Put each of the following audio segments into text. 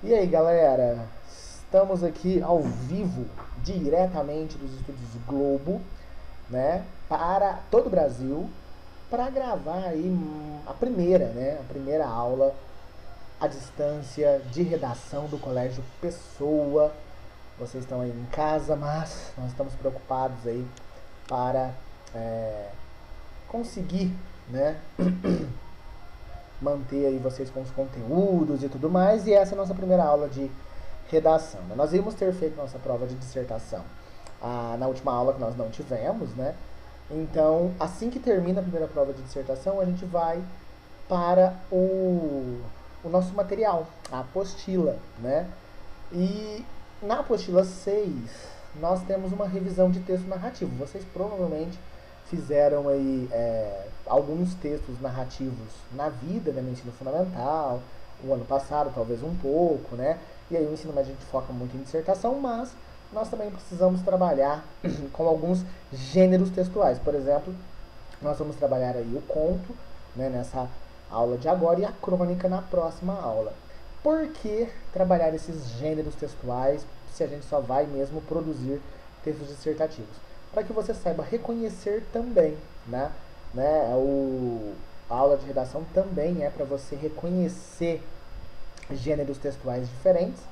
E aí, galera? Estamos aqui ao vivo, diretamente dos estúdios Globo, né, para todo o Brasil, para gravar aí a primeira aula à distância de redação do Colégio Pessoa. Vocês estão aí em casa, mas nós estamos preocupados aí para é, conseguir, né, manter aí vocês com os conteúdos e tudo mais. E essa é a nossa primeira aula de redação, né? Nós íamos ter feito nossa prova de dissertação na última aula que nós não tivemos, né? Então, assim que termina a primeira prova de dissertação, a gente vai para o nosso material, a apostila, né? E na apostila 6 nós temos uma revisão de texto narrativo. Vocês provavelmente fizeram aí alguns textos narrativos na vida, né, no ensino fundamental, o ano passado talvez um pouco, né? E aí o ensino médio a gente foca muito em dissertação, mas nós também precisamos trabalhar com alguns gêneros textuais. Por exemplo, nós vamos trabalhar aí o conto, né, nessa aula de agora, e a crônica na próxima aula. Por que trabalhar esses gêneros textuais se a gente só vai mesmo produzir textos dissertativos? Para que você saiba reconhecer também, né? A aula de redação também é para você reconhecer gêneros textuais diferentes,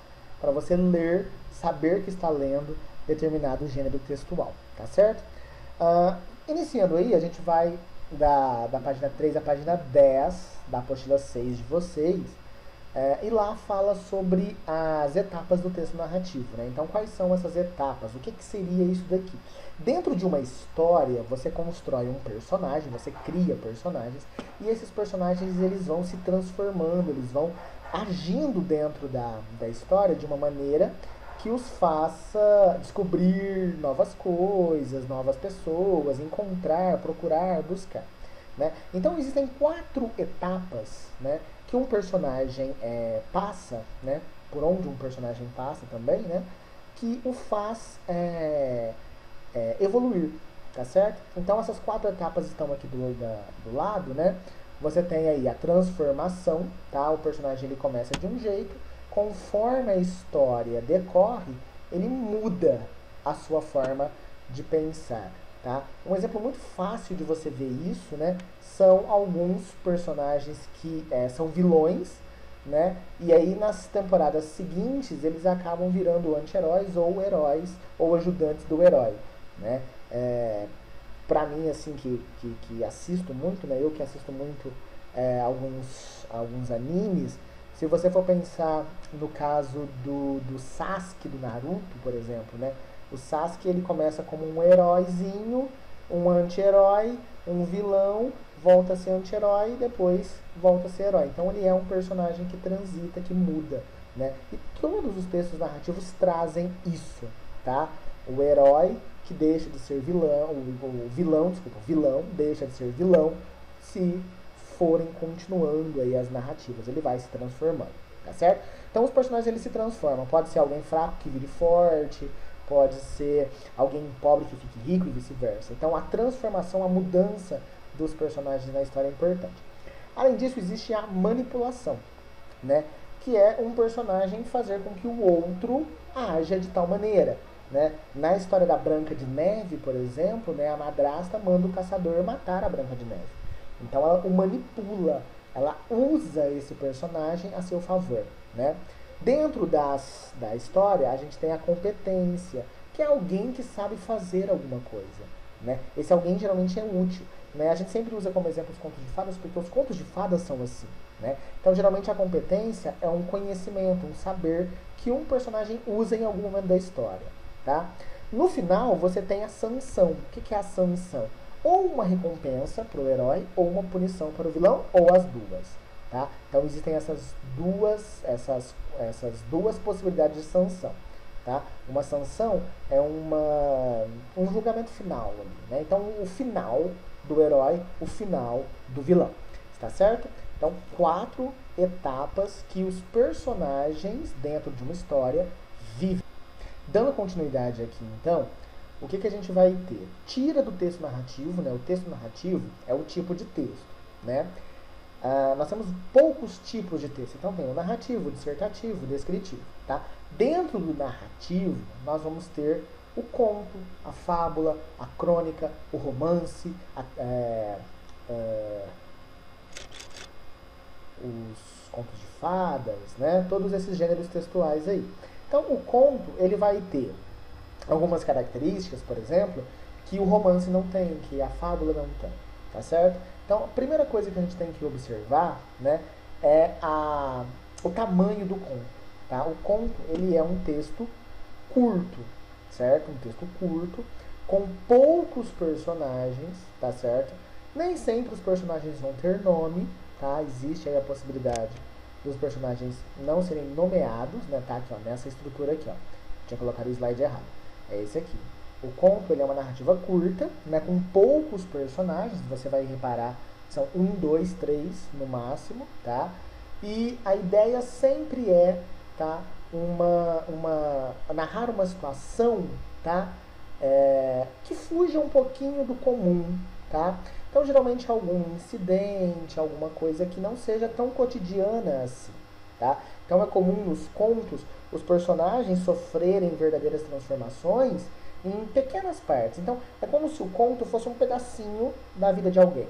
para você ler, saber que está lendo determinado gênero textual, tá certo? Uh, Iniciando aí, a gente vai da página 3 à página 10 da apostila 6 de vocês, e lá fala sobre as etapas do texto narrativo, né? Então, quais são essas etapas? O que seria isso daqui? Dentro de uma história, você constrói um personagem, você cria personagens, e esses personagens eles vão se transformando, eles vão agindo dentro da história de uma maneira que os faça descobrir novas coisas, novas pessoas, encontrar, procurar, buscar. Né? Então existem 4 etapas, né, que um personagem passa, né, por onde um personagem passa também, né, que o faz evoluir, tá certo? Então essas 4 etapas estão aqui do lado, né? Você tem aí a transformação, tá? O personagem ele começa de um jeito, conforme a história decorre, ele muda a sua forma de pensar, tá? Um exemplo muito fácil de você ver isso, né, são alguns personagens que são vilões, né? E aí nas temporadas seguintes eles acabam virando anti-heróis ou heróis ou ajudantes do herói, né? Pra mim, assim, que assisto muito, né? Eu que assisto muito alguns animes, se você for pensar no caso do Sasuke do Naruto, por exemplo, né? O Sasuke ele começa como um heróizinho, um anti-herói, um vilão, volta a ser anti-herói e depois volta a ser herói. Então ele é um personagem que transita, que muda, né? E todos os textos narrativos trazem isso, tá? O herói que deixa de ser vilão, o vilão deixa de ser vilão se forem continuando aí as narrativas, ele vai se transformando, tá certo? Então os personagens eles se transformam, pode ser alguém fraco que vire forte, pode ser alguém pobre que fique rico e vice-versa. Então a transformação, a mudança dos personagens na história é importante. Além disso, existe a manipulação, né? Que é um personagem fazer com que o outro haja de tal maneira. Né? Na história da Branca de Neve, por exemplo, né, a madrasta manda o caçador matar a Branca de Neve. Então ela o manipula, ela usa esse personagem a seu favor. Né? Dentro da história, a gente tem a competência, que é alguém que sabe fazer alguma coisa. Né? Esse alguém geralmente é útil. Né? A gente sempre usa como exemplo os contos de fadas, porque os contos de fadas são assim. Né? Então, geralmente, a competência é um conhecimento, um saber que um personagem usa em algum momento da história. Tá? No final, você tem a sanção. O que é a sanção? Ou uma recompensa para o herói, ou uma punição para o vilão, ou as duas. Tá? Então, existem essas duas possibilidades de sanção. Tá? Uma sanção é um julgamento final. Ali, né? Então, o final do herói, o final do vilão. Está certo? Então, 4 etapas que os personagens dentro de uma história vivem. Dando continuidade aqui, então, o que a gente vai ter? Tira do texto narrativo, né? O texto narrativo é o tipo de texto, né? nós temos poucos tipos de texto. Então tem o narrativo, o dissertativo, o descritivo. Tá? Dentro do narrativo, nós vamos ter o conto, a fábula, a crônica, o romance, os contos de fadas, né? Todos esses gêneros textuais aí. Então o conto ele vai ter algumas características, por exemplo, que o romance não tem, que a fábula não tem, tá certo? Então a primeira coisa que a gente tem que observar, né, é o tamanho do conto. Tá? O conto ele é um texto curto, certo? Um texto curto, com poucos personagens, tá certo? Nem sempre os personagens vão ter nome, tá? Existe aí a possibilidade dos personagens não serem nomeados, né? Tá aqui, ó, nessa estrutura aqui, ó. Tinha colocado o slide errado. É esse aqui. O conto ele é uma narrativa curta, né? Com poucos personagens. Você vai reparar, são 1, 2, 3 no máximo, tá? E a ideia sempre é, tá? Narrar uma situação, tá? Que fuja um pouquinho do comum, tá? Então, geralmente, algum incidente, alguma coisa que não seja tão cotidiana assim, tá? Então, é comum nos contos os personagens sofrerem verdadeiras transformações em pequenas partes. Então, é como se o conto fosse um pedacinho da vida de alguém,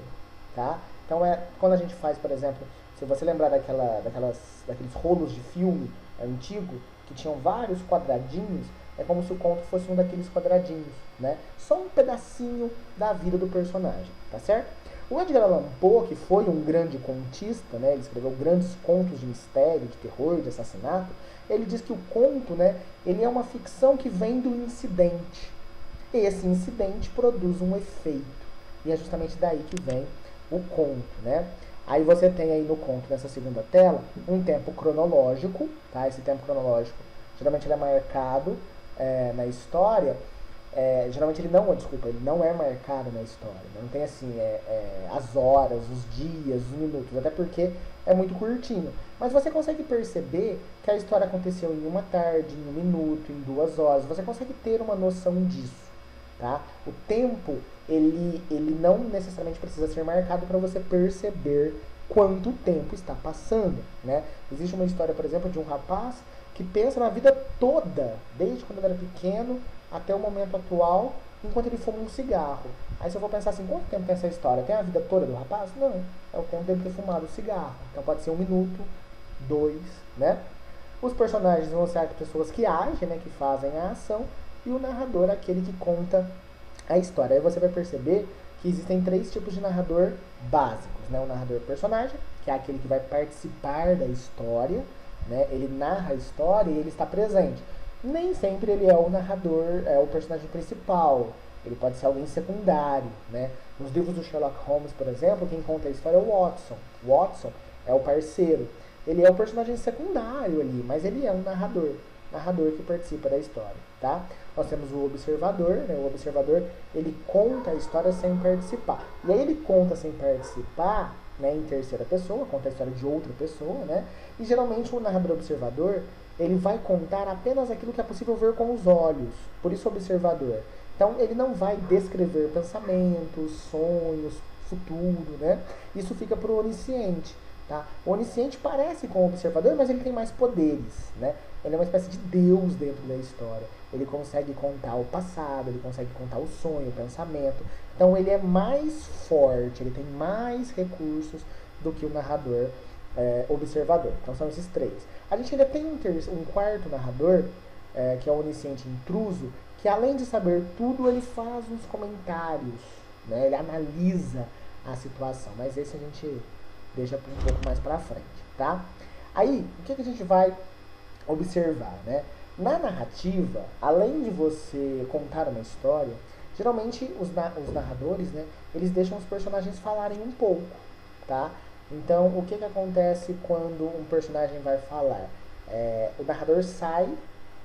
tá? Então, quando a gente faz, por exemplo, se você lembrar daqueles rolos de filme antigo, que tinham vários quadradinhos, é como se o conto fosse um daqueles quadradinhos, né? Só um pedacinho da vida do personagem, tá certo? O Edgar Allan Poe, que foi um grande contista, né? Ele escreveu grandes contos de mistério, de terror, de assassinato. Ele diz que o conto, né? Ele é uma ficção que vem do incidente. E esse incidente produz um efeito. E é justamente daí que vem o conto, né? Aí você tem aí no conto, nessa segunda tela, um tempo cronológico, tá? Esse tempo cronológico, geralmente ele é marcado na história. Geralmente ele não é marcado na história. Não tem assim, as horas, os dias, os minutos, até porque é muito curtinho. Mas você consegue perceber que a história aconteceu em uma tarde, em 1 minuto, em 2 horas. Você consegue ter uma noção disso. Tá? O tempo, ele não necessariamente precisa ser marcado para você perceber quanto tempo está passando, né? Existe uma história, por exemplo, de um rapaz que pensa na vida toda, desde quando ele era pequeno até o momento atual, enquanto ele fuma um cigarro. Aí se eu for pensar assim, quanto tempo tem essa história? Tem a vida toda do rapaz? Não, é o tempo dele ter fumado o cigarro. Então pode ser 1 minuto, 2, né? Os personagens vão ser pessoas que agem, né, que fazem a ação, e o narrador é aquele que conta a história. Aí você vai perceber que existem 3 tipos de narrador básicos, né? O narrador personagem, que é aquele que vai participar da história, né? Ele narra a história e ele está presente. Nem sempre ele é o narrador, é o personagem principal. Ele pode ser alguém secundário, né? Nos livros do Sherlock Holmes, por exemplo, quem conta a história é o Watson. O Watson é o parceiro. Ele é o personagem secundário ali, mas ele é um narrador que participa da história, tá? Nós temos o observador, né? O observador, ele conta a história sem participar. E aí ele conta sem participar, né, em terceira pessoa, conta a história de outra pessoa, né? E geralmente o narrador observador, ele vai contar apenas aquilo que é possível ver com os olhos. Por isso observador. Então ele não vai descrever pensamentos, sonhos, futuro, né? Isso fica para o onisciente. Tá? O onisciente parece com o observador, mas ele tem mais poderes, né? Ele é uma espécie de Deus dentro da história. Ele consegue contar o passado, ele consegue contar o sonho, o pensamento. Então ele é mais forte, ele tem mais recursos do que o narrador observador. Então são esses 3. A gente ainda tem um quarto narrador, que é o onisciente intruso, que além de saber tudo, ele faz uns comentários, né? Ele analisa a situação. Mas esse a gente deixa um pouco mais pra frente, tá? Aí, o que a gente vai observar, né? Na narrativa, além de você contar uma história, geralmente os narradores, né, eles deixam os personagens falarem um pouco, tá? Então, o que acontece quando um personagem vai falar? O narrador sai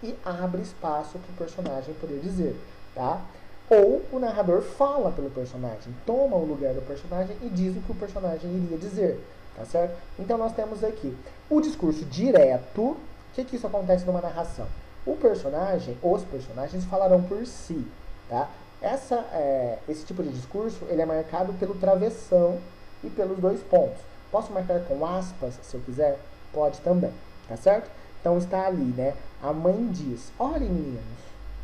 e abre espaço para o personagem poder dizer, tá? Ou o narrador fala pelo personagem, toma o lugar do personagem e diz o que o personagem iria dizer, tá certo? Então nós temos aqui o discurso direto. O que isso acontece numa narração? Os personagens falarão por si, tá? Esse tipo de discurso, ele é marcado pelo travessão e pelos 2 pontos. Posso marcar com aspas, se eu quiser? Pode também, tá certo? Então está ali, né? A mãe diz, olhem meninos,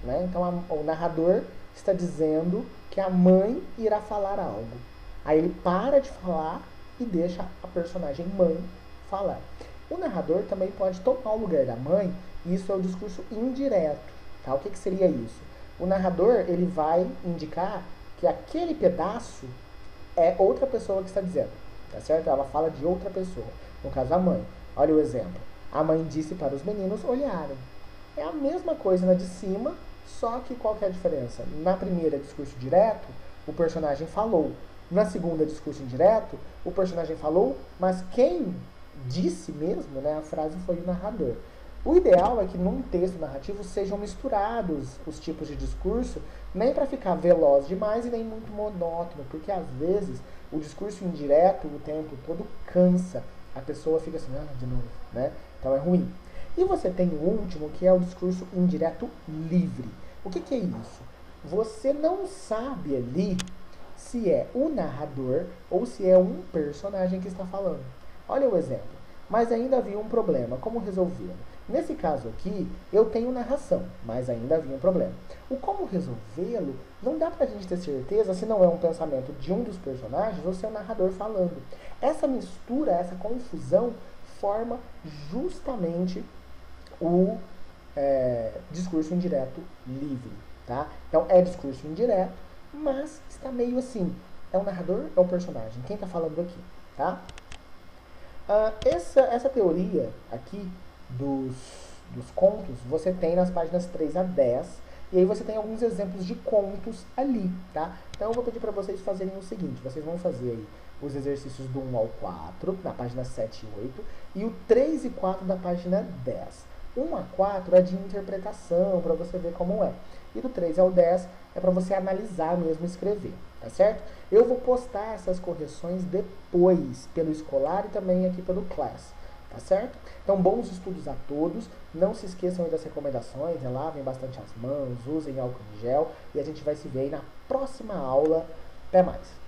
né? Então o narrador está dizendo que a mãe irá falar algo. Aí ele para de falar e deixa a personagem mãe falar. O narrador também pode tomar o lugar da mãe, e isso é o discurso indireto, tá? O que seria isso? O narrador, ele vai indicar que aquele pedaço é outra pessoa que está dizendo, tá certo? Ela fala de outra pessoa, no caso a mãe. Olha o exemplo. A mãe disse para os meninos olharem. É a mesma coisa na de cima, só que qual que é a diferença? Na primeira, discurso direto, o personagem falou. Na segunda, discurso indireto, o personagem falou, mas quem disse mesmo, né, a frase foi o narrador. O ideal é que num texto narrativo sejam misturados os tipos de discurso, nem para ficar veloz demais e nem muito monótono, porque às vezes o discurso indireto o tempo todo cansa. A pessoa fica assim, de novo, né? Então é ruim. E você tem o último, que é o discurso indireto livre. O que é isso? Você não sabe ali se é o narrador ou se é um personagem que está falando. Olha o exemplo. Mas ainda havia um problema. Como resolvê-lo? Nesse caso aqui, eu tenho narração, mas ainda havia um problema. O como resolvê-lo, não dá pra gente ter certeza se não é um pensamento de um dos personagens ou se é o narrador falando. Essa mistura, essa confusão, forma justamente o discurso indireto livre, tá? Então, é discurso indireto, mas está meio assim, é o narrador ou é o personagem? Quem está falando aqui, tá? Essa teoria aqui dos contos, você tem nas páginas 3 a 10, e aí você tem alguns exemplos de contos ali, tá? Então eu vou pedir para vocês fazerem o seguinte, vocês vão fazer aí os exercícios do 1 ao 4, na página 7 e 8, e o 3 e 4 da página 10. 1 a 4 é de interpretação, para você ver como é. E do 3 ao 10 é para você analisar mesmo e escrever, tá certo? Eu vou postar essas correções depois, pelo escolar e também aqui pelo Class, tá certo? Então, bons estudos a todos. Não se esqueçam aí das recomendações, né? Lavem bastante as mãos, usem álcool em gel e a gente vai se ver aí na próxima aula. Até mais!